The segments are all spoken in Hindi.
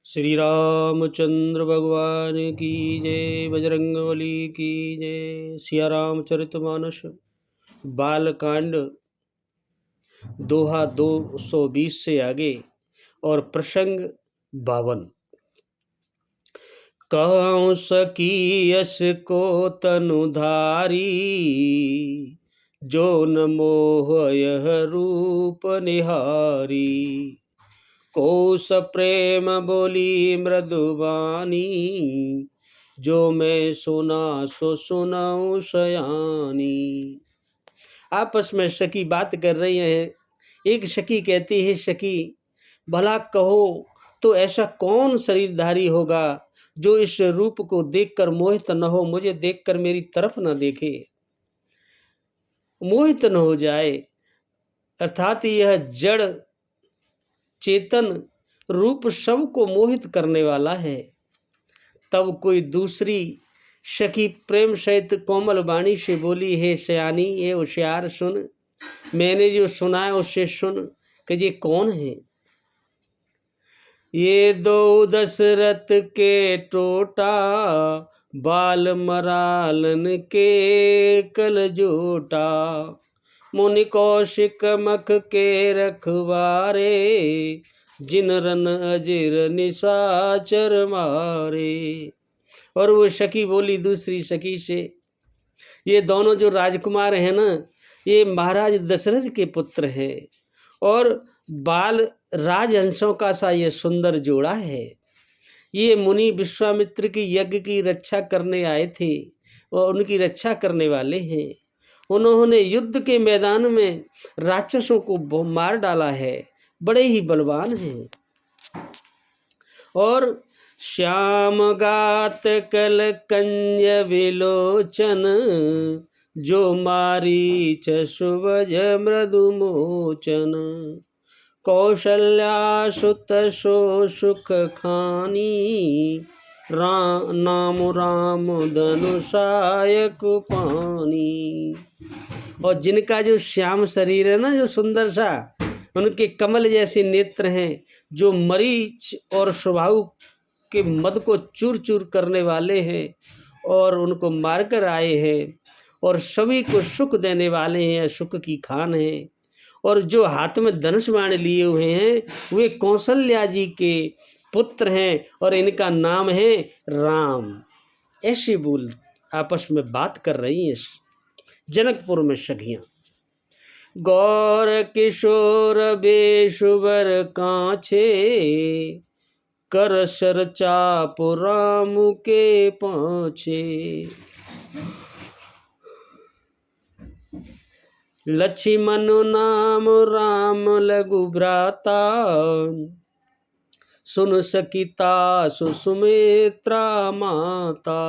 श्री रामचंद्र भगवान की जय। बजरंगबली की जय। सिया रामचरितमानस बालकांड दोहा 220 से आगे और प्रसंग 52। कहूँ सकी यश को तनुधारी, जो न मोह यह रूप निहारी। कोस प्रेम बोली मृदुबानी, जो मैं सुना सो सुनाऊं सयानी। आपस में सखी बात कर रही हैं। एक सखी कहती है, सखी भला कहो तो ऐसा कौन शरीरधारी होगा जो इस रूप को देखकर मोहित न हो, मुझे देखकर मेरी तरफ न देखे, मोहित न हो जाए। अर्थात यह जड़ चेतन रूप सबको मोहित करने वाला है। तब कोई दूसरी सखी प्रेम सहित कोमल वाणी से बोली, है सयानी ये होशियार सुन, मैंने जो सुना है उससे सुन कि ये कौन है। ये दो दशरथ के टोटा, बाल मरालन के कल जोटा। मुनि कौशिक मख के रखवारे, जिन रन अजिर निशाचर मारे। और वो सखी बोली दूसरी सखी से, ये दोनों जो राजकुमार हैं ना, ये महाराज दशरथ के पुत्र हैं और बाल राजहंसों का सा ये सुंदर जोड़ा है। ये मुनि विश्वामित्र की यज्ञ की रक्षा करने आए थे और उनकी रक्षा करने वाले हैं। उन्होंने युद्ध के मैदान में राक्षसों को मार डाला है, बड़े ही बलवान हैं। और श्याम गात कल कंज विलोचन, जो मारीच सुबज मृदु मोचन। कौशल्या सुत सो सुख खानी, नाम राम धनुषायक पानी। और जिनका जो श्याम शरीर है ना, जो सुंदर सा, उनके कमल जैसे नेत्र हैं, जो मरीच और स्वभाव के मद को चूर चूर करने वाले हैं और उनको मारकर आए हैं और सभी को सुख देने वाले हैं, सुख की खान हैं। और जो हाथ में धनुष बाण लिए हुए हैं वे कौशल्या जी के पुत्र हैं और इनका नाम है राम। ऐसे बोल आपस में बात कर रही हैं जनकपुर में सखियां। गौर किशोर बेशुबर काछे, कर सर चाप राम के पाछे। लक्ष्मण नाम राम लघु भ्राता, सुन सकिता सुमित्रा माता।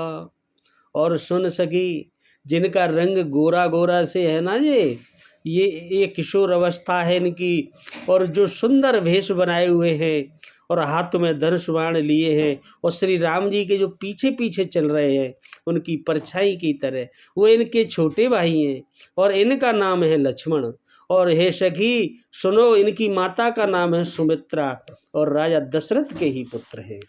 और सुन सकी जिनका रंग गोरा गोरा से है ना, ये किशोर अवस्था है इनकी, और जो सुंदर भेष बनाए हुए हैं और हाथ में धनुष बाण लिए हैं और श्री राम जी के जो पीछे पीछे चल रहे हैं उनकी परछाई की तरह, वो इनके छोटे भाई हैं और इनका नाम है लक्ष्मण। और हे सखी सुनो, इनकी माता का नाम है सुमित्रा और राजा दशरथ के ही पुत्र हैं।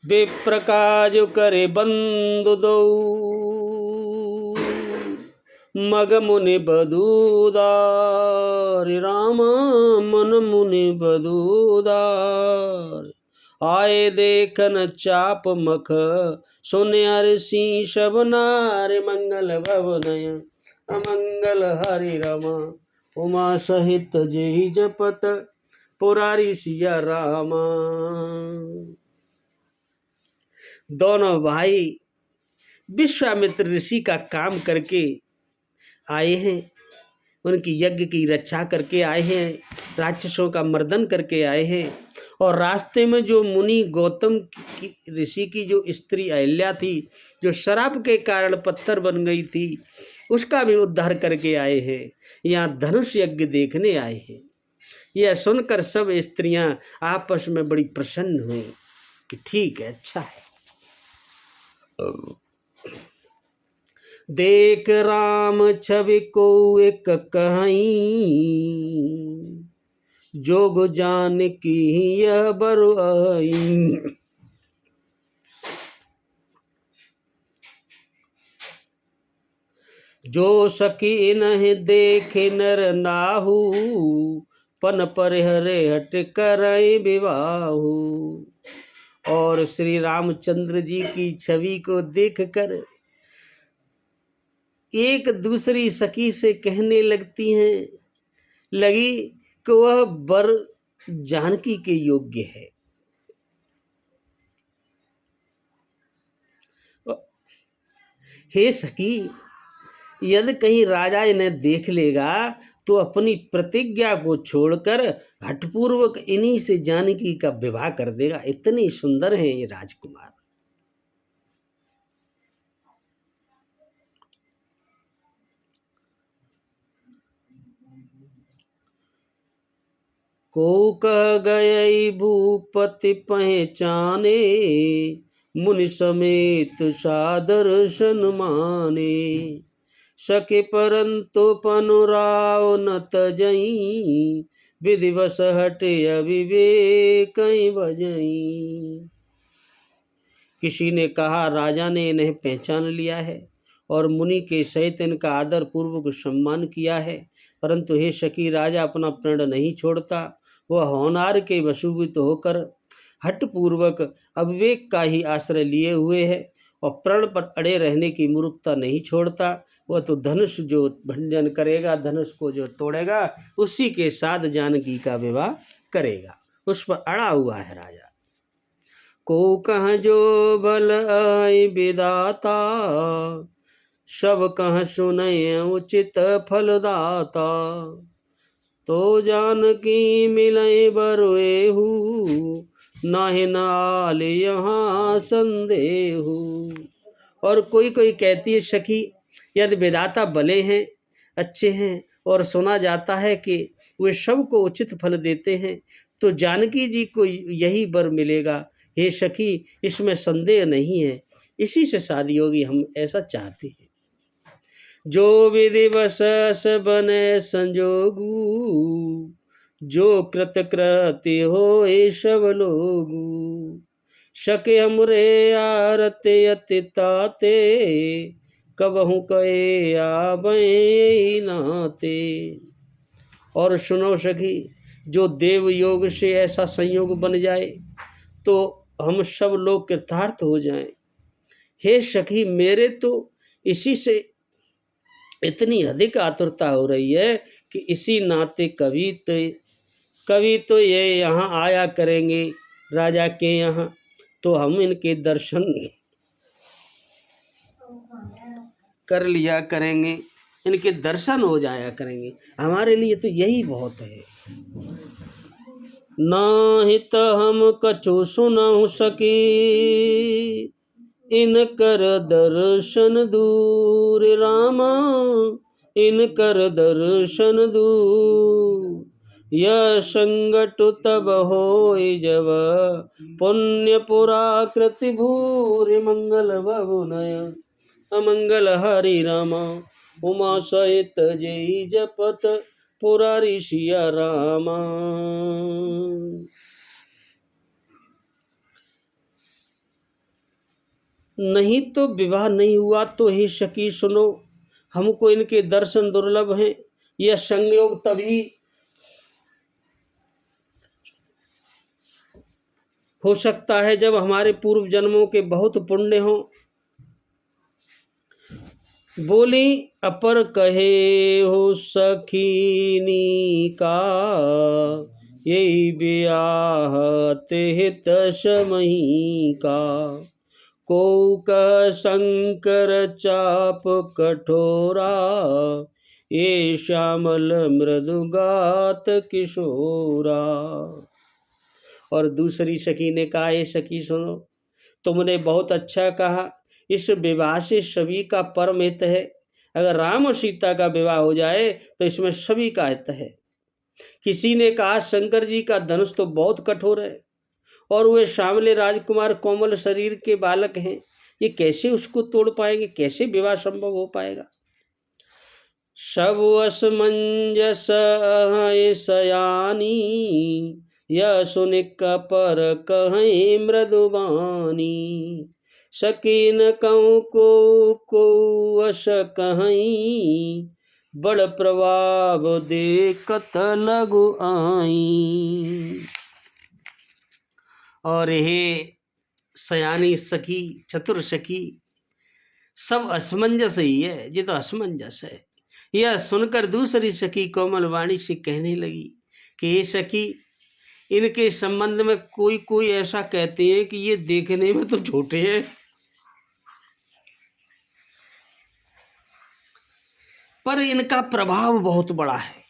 बेप्रकाज करे बंधु दो, मग मुनि बधूदार। रामा मन मुनि बधूदार, आए देखन चाप मख, सुने हर्षि सब नार। मंगल भवनय अमंगल हरि रमा, उमा सहित जेहि जपत पुरारी सिया रामा। दोनों भाई विश्वामित्र ऋषि का काम करके आए हैं, उनकी यज्ञ की रक्षा करके आए हैं, राक्षसों का मर्दन करके आए हैं। और रास्ते में जो मुनि गौतम ऋषि की जो स्त्री अहिल्या थी, जो शराब के कारण पत्थर बन गई थी, उसका भी उद्धार करके आए हैं। यहाँ धनुष यज्ञ देखने आए हैं। यह सुनकर सब स्त्रियां आपस में बड़ी प्रसन्न हुई कि ठीक है, अच्छा है। देख राम छवि को एक कहीं, जोग जान की यह बर आई। जो सकी नहीं देखे नर नाहू, पन पर हरे हट करई विवाहू। और श्री रामचंद्र जी की छवि को देखकर एक दूसरी सखी से कहने लगी कि वह वर जानकी के योग्य है। हे सखी, यदि कहीं राजा इन्हें देख लेगा तो अपनी प्रतिज्ञा को छोड़कर हठपूर्वक इन्हीं से जानकी का विवाह कर देगा। इतने सुंदर हैं ये राजकुमार। को कह गए भूपति पहचाने, मुनि समेत सादर सन्माने। सके परंतु पनुराव न तजई, विधिवश हटे अविवेक बजई। किसी ने कहा राजा ने इन्हें पहचान लिया है और मुनि के सहित इनका आदर पूर्वक सम्मान किया है, परंतु हे सखी, राजा अपना प्रण नहीं छोड़ता। वह होनार के वशीभूत होकर हठपूर्वक अविवेक का ही आश्रय लिए हुए है और प्रण पर अड़े रहने की मूर्खता नहीं छोड़ता। वह तो धनुष जो भंजन करेगा, धनुष को जो तोड़ेगा, उसी के साथ जानकी का विवाह करेगा। उस पर अड़ा हुआ है राजा। को कह जो बल आई विदाता, सब कह सुनय उचित फलदाता। तो जानकी मिलय बरुएहू, नाहि नाल यहाँ संदेहू। और कोई कोई कहती है सखी, यदि विधाता भले हैं, अच्छे हैं और सुना जाता है कि वे सबको उचित फल देते हैं, तो जानकी जी को यही वर मिलेगा। हे सखी, इसमें संदेह नहीं है, इसी से शादी होगी, हम ऐसा चाहते हैं। जो विधि वश बने संजोगू, जो कृत कृति हो सब लोगू। सके हमरे आरते अति ताते, कबहू कहे आबे नाते। और सुनो सखी, जो देव योग से ऐसा संयोग बन जाए तो हम सब लोग कृतार्थ हो जाएं। हे सखी, मेरे तो इसी से इतनी अधिक आतुरता हो रही है कि इसी नाते कभी तो ये यहाँ आया करेंगे राजा के यहाँ, तो हम इनके दर्शन कर लिया करेंगे, इनके दर्शन हो जाया करेंगे। हमारे लिए तो यही बहुत है। नाहित हम कछु सुनहु सकी, इनकर दर्शन दूर रामा, इनकर दर्शन दूर। यह संगट तब होय जब, पुण्य पुराकृति भूरि। मंगल बहुनय अमंगल हरि रामा, उमा सहित जय जपत पुरारी सिया रामा। नहीं तो विवाह नहीं हुआ तो हे सखी सुनो, हमको इनके दर्शन दुर्लभ हैं। यह संयोग तभी हो सकता है जब हमारे पूर्व जन्मों के बहुत पुण्य हों। बोली अपर कहे हो सखीनी का, यही ब्याह तेहित समही का। को कह शंकर चाप कठोरा, ये श्यामल मृदुगात किशोरा। और दूसरी सखी ने कहा, ये सखी सुनो, तुमने बहुत अच्छा कहा, इस विवाह से सभी का परम हित है। अगर राम और सीता का विवाह हो जाए तो इसमें सभी का हित है। किसी ने कहा, शंकर जी का धनुष तो बहुत कठोर है और वे श्यामले राजकुमार कोमल शरीर के बालक हैं, ये कैसे उसको तोड़ पाएंगे, कैसे विवाह संभव हो पाएगा। सब असमंजस सयानी, यह सुन कपर कहीं मृदुबानी। शकीन कहूँ को वश कहीं, बड़ प्रभाव देखत लगु आई। और हे सयानी सखी, चतुर सखी, सब असमंजस ही है, ये तो असमंजस है। यह सुनकर दूसरी सखी कोमल वाणी से कहने लगी कि ये सखी, इनके संबंध में कोई कोई ऐसा कहते हैं कि ये देखने में तो छोटे हैं, पर इनका प्रभाव बहुत बड़ा है।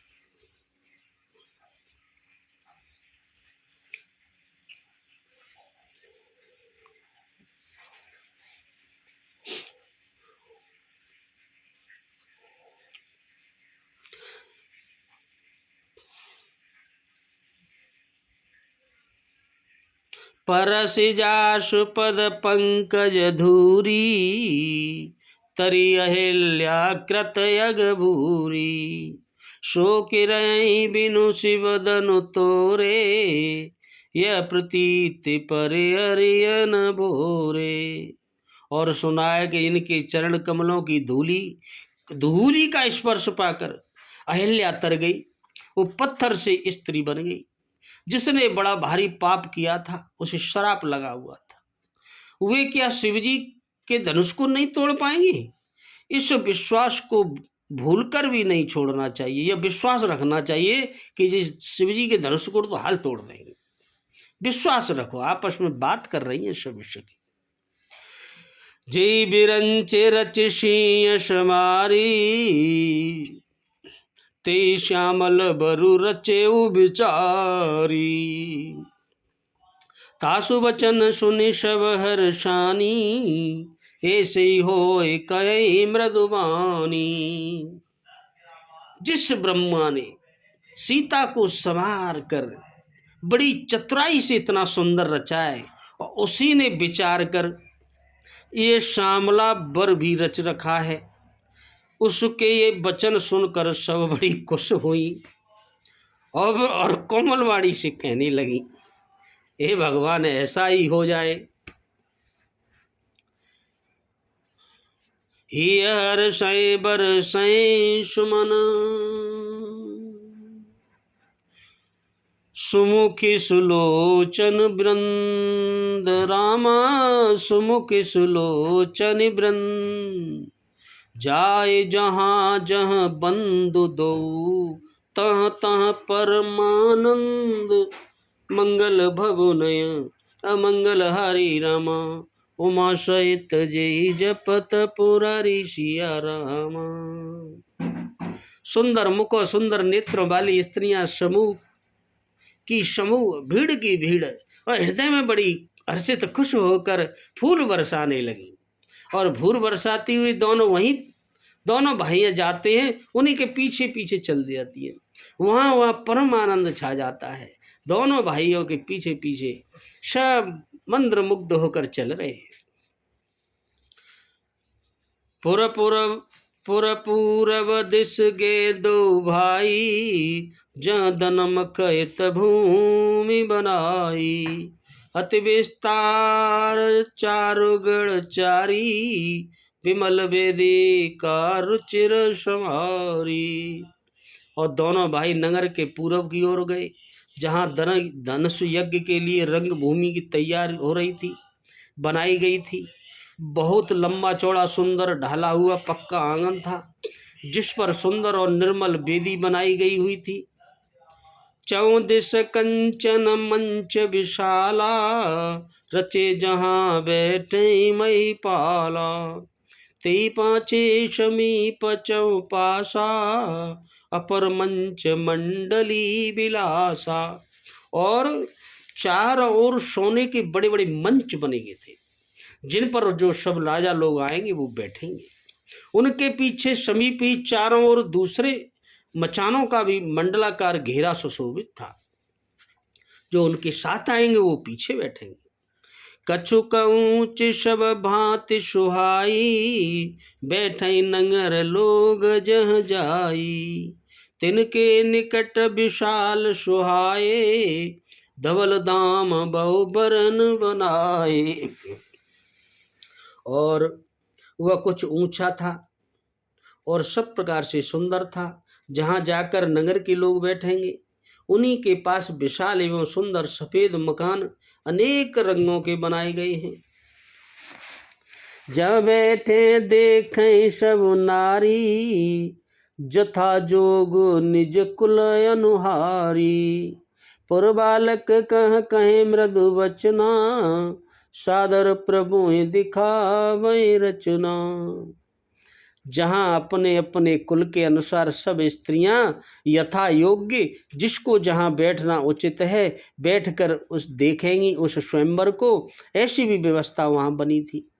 परसि जासु पद पंकज धूरी, तरी अहिल्या कृत यग भूरी। सो किरई बिनु शिवदनु तोरे, यह प्रतीत पर अरियन भोरे। और सुनाया कि इनके चरण कमलों की धूली का स्पर्श पाकर अहिल्या तर गई, वो पत्थर से स्त्री बन गई। जिसने बड़ा भारी पाप किया था उसे श्राप लगा हुआ था, वे क्या शिवजी के धनुष को नहीं तोड़ पाएंगे? इस विश्वास को भूलकर भी नहीं छोड़ना चाहिए। यह विश्वास रखना चाहिए कि जी शिवजी के धनुष को तो हाल तोड़ देंगे। विश्वास रखो। आपस में बात कर रही है सब विषय की। जय बिरंचे रच सिंह समारी, ते श्यामल बरु रचेऊ बिचारी। तासु वचन सुनि सब हर्षानी, ऐसे ही होए कहे मृदुबानी। जिस ब्रह्मा ने सीता को संवार कर बड़ी चतुराई से इतना सुंदर रचा है, और उसी ने विचार कर ये श्यामला बर भी रच रखा है, उसके ये वचन सुनकर सब बड़ी खुश हुई और कोमलवाणी से कहने लगी, हे भगवान ऐसा ही हो जाए। हर्षय बरसय सुमन, सुमुखी सुलोचन वृंद। रामा सुमुखी सुलोचन वृंद, जाए जहाँ जहाँ बंधु दो, तह तह परमानंद। मंगल भवुनय अमंगल हरि रामा, उमा सहित जय जपत पुरारी सिया रामा। सुंदर मुख और सुंदर नेत्रों वाली स्त्रियां समूह भीड़ की भीड़ और हृदय में बड़ी हर्षित खुश होकर फूल बरसाने लगी। और फूल बरसाती हुई दोनों भाइयाँ जाते हैं, उन्हीं के पीछे पीछे चल जाती है। वहाँ परम आनंद छा जाता है। दोनों भाइयों के पीछे पीछे सब मंत्र मुग्ध होकर चल रहे हैं। पूरब दिश गे दो भाई, जहाँ दनम खैत भूमि बनाई। अति विस्तार चारु गण चारी, विमल वेदी का रुचिर समारी। और दोनों भाई नगर के पूरब की ओर गए, जहाँ धनुष यज्ञ के लिए रंग भूमि की तैयार हो रही थी, बनाई गई थी। बहुत लंबा चौड़ा सुंदर ढाला हुआ पक्का आंगन था, जिस पर सुंदर और निर्मल वेदी बनाई गई हुई थी। चौदिस कंचन मंच विशाला, रचे जहाँ बैठे मई पाला। ते पाँचे समीप चौपासा, अपर मंच मंडली विलासा। और चारों ओर सोने के बड़े बड़े मंच बने गए थे, जिन पर जो सब राजा लोग आएंगे वो बैठेंगे। उनके पीछे समीप ही चारों ओर दूसरे मचानों का भी मंडलाकार घेरा सुशोभित था। जो उनके साथ आएंगे वो पीछे बैठेंगे। कछुक ऊंच सब भांति सुहाई, बैठई नंगर लोग जह जाई। तिनके निकट विशाल सुहाए, धवल दाम बहु बरन बनाए। और वह कुछ ऊंचा था और सब प्रकार से सुंदर था। जहाँ जाकर नगर के लोग बैठेंगे, उन्हीं के पास विशाल एवं सुंदर सफेद मकान अनेक रंगों के बनाए गए हैं। जब बैठे देखें सब नारी, जथा जोग निज कुल अनुहारी। पुरबालक कह कहे मृदु वचना, सादर प्रभु दिखावे रचना। जहाँ अपने अपने कुल के अनुसार सब स्त्रियां यथा योग्य जिसको जहाँ बैठना उचित है बैठकर उस देखेंगी उस स्वयंवर को, ऐसी भी व्यवस्था वहाँ बनी थी।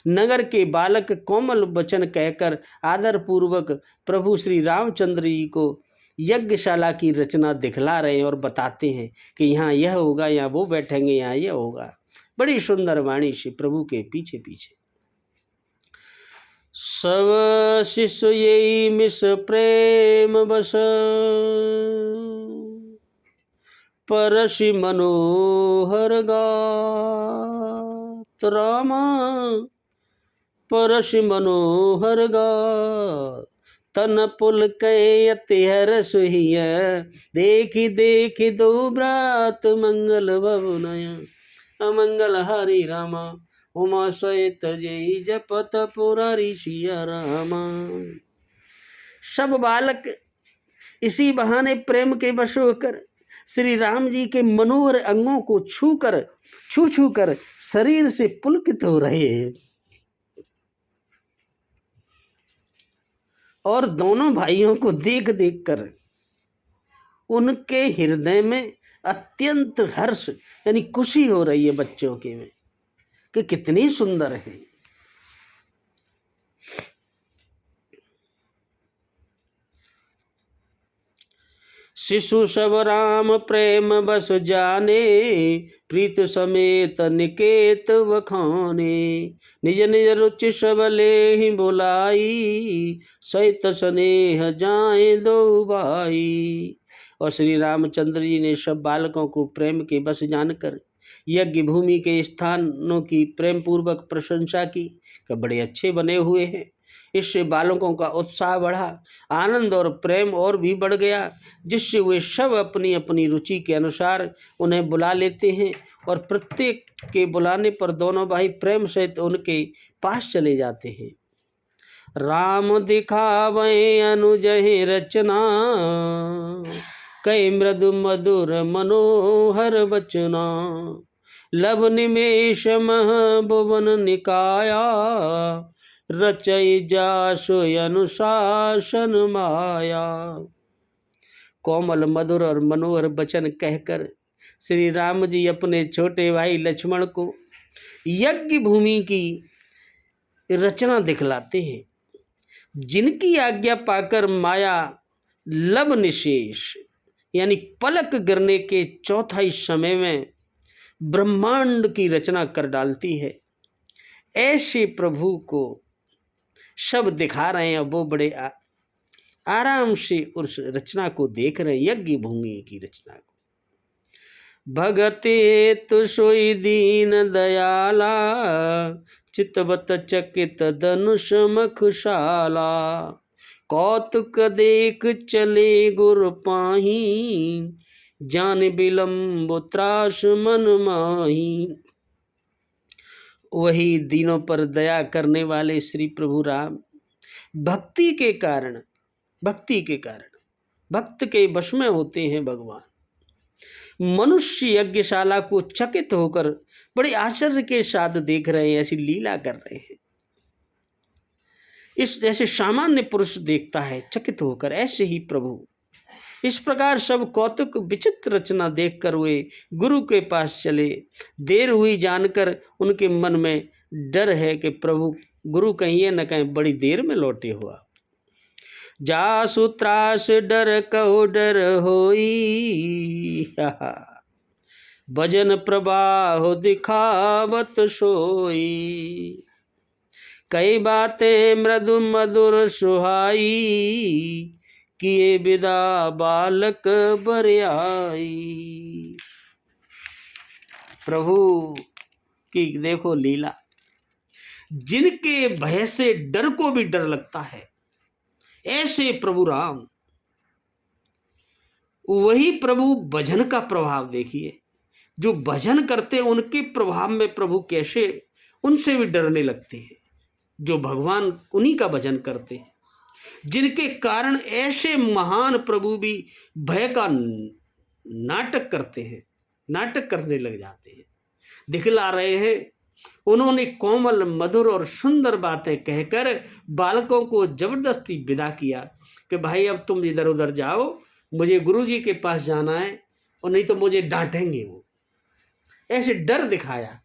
नगर के बालक कोमल वचन कहकर आदर पूर्वक प्रभु श्री रामचंद्र जी को यज्ञशाला की रचना दिखला रहे हैं और बताते हैं कि यहाँ यह होगा, यहाँ वो बैठेंगे, यहाँ यह होगा। बड़ी सुंदर वाणी से प्रभु के पीछे पीछे। सब शिष्य यही मिस प्रेम बस, परसि मनोहर गात। रामा परसि मनोहर गात, तन पुल कै अति हरस हिय। देखी देखी दो ब्रात मंगल भवनय, अमंगल हरि रामा। उमा सहित जय जपत पुरारी सिया रामा। सब बालक इसी बहाने प्रेम के वश होकर श्री राम जी के मनोहर अंगों को छू छू कर शरीर से पुलकित हो रहे हैं। और दोनों भाइयों को देख देख कर उनके हृदय में अत्यंत हर्ष यानी खुशी हो रही है बच्चों के में कि कितनी सुंदर है। शिशु सब राम प्रेम बस जाने, प्रीत समेत निकेत वखाने। निज निज रुचि सब लेहि बुलाई, सहित स्नेह जाए दो भाई। और श्री रामचंद्र जी ने सब बालकों को प्रेम के बस जानकर यज्ञ भूमि के स्थानों की प्रेम पूर्वक प्रशंसा की कि बड़े अच्छे बने हुए हैं। इससे बालकों का उत्साह बढ़ा, आनंद और प्रेम और भी बढ़ गया, जिससे वे सब अपनी अपनी रुचि के अनुसार उन्हें बुला लेते हैं। और प्रत्येक के बुलाने पर दोनों भाई प्रेम सहित उनके पास चले जाते हैं। राम दिखावे अनुजहि रचना, कई मृदु मधुर मनोहर बचना। लभ निमेष मह भुवन निकाया, रचई जासु अनुशासन माया। कोमल मधुर और मनोहर वचन कहकर श्री राम जी अपने छोटे भाई लक्ष्मण को यज्ञ भूमि की रचना दिखलाते हैं, जिनकी आज्ञा पाकर माया लब निशेष यानी पलक गिरने के चौथाई समय में ब्रह्मांड की रचना कर डालती है। ऐसे प्रभु को सब दिखा रहे हैं। वो बड़े आराम से उस रचना को देख रहे हैं, यज्ञ भूमि की रचना को। भगते तो सोई दीन दयाला, चितवत चकित धनुष मखशाला। कौतुक देख चले गुर पाही, जान बिलम्ब त्रास मन माही। वही दीनों पर दया करने वाले श्री प्रभु राम भक्ति के कारण भक्त के वश में होते हैं। भगवान मनुष्य यज्ञशाला को चकित होकर बड़े आश्चर्य के साथ देख रहे हैं, ऐसी लीला कर रहे हैं। इस जैसे सामान्य पुरुष देखता है चकित होकर, ऐसे ही प्रभु इस प्रकार सब कौतुक विचित्र रचना देखकर वे गुरु के पास चले। देर हुई जानकर उनके मन में डर है कि प्रभु गुरु कहीं ये न कहीं बड़ी देर में लौटे हुआ। जासु त्रास डर कहो डर होई, भजन प्रवाह दिखावत सोई। कई बातें मृदु मधुर सुहाई, किए विदा बालक बरियाई। प्रभु की देखो लीला, जिनके भय से डर को भी डर लगता है, ऐसे प्रभु राम। वही प्रभु भजन का प्रभाव देखिए, जो भजन करते उनके प्रभाव में प्रभु कैसे उनसे भी डरने लगते हैं, जो भगवान उन्हीं का भजन करते हैं, जिनके कारण ऐसे महान प्रभु भी भय का नाटक करते हैं, नाटक करने लग जाते हैं, दिखला रहे हैं। उन्होंने कोमल मधुर और सुंदर बातें कहकर बालकों को जबरदस्ती विदा किया कि भाई अब तुम इधर उधर जाओ, मुझे गुरुजी के पास जाना है, और नहीं तो मुझे डांटेंगे। वो ऐसे डर दिखाया।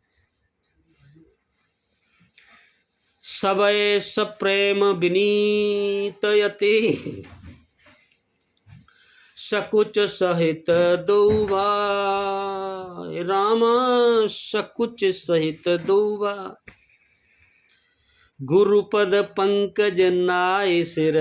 सबय सप्रेम विनीत यति, सकुच सहित दौबा। राम सकुच सहित दौबा, गुरुपद पंकज नाय सिर।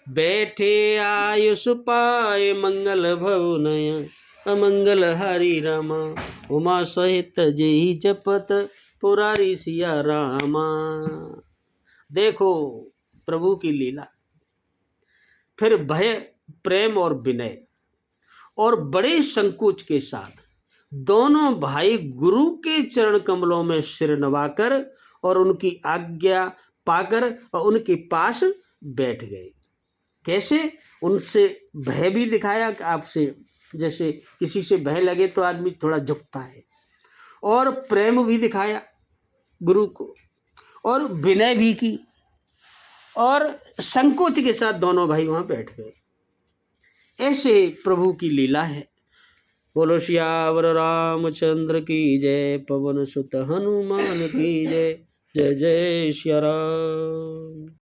बैठे आयुष पाए मंगल भवनय, अमंगल हरि रामा। उमा सहित जेहि जपत, पुरारी सिया रामा। देखो प्रभु की लीला। फिर भय, प्रेम और विनय और बड़े संकोच के साथ दोनों भाई गुरु के चरण कमलों में सिर नवाकर और उनकी आज्ञा पाकर और उनके पास बैठ गए। कैसे? उनसे भय भी दिखाया कि आपसे जैसे किसी से भय लगे तो आदमी थोड़ा झुकता है, और प्रेम भी दिखाया गुरु को, और विनय भी की, और संकोच के साथ दोनों भाई वहां बैठ गए। ऐसे प्रभु की लीला है। बोलो सियावर रामचंद्र की जय, पवन सुत हनुमान की जय। जय जय सिया राम।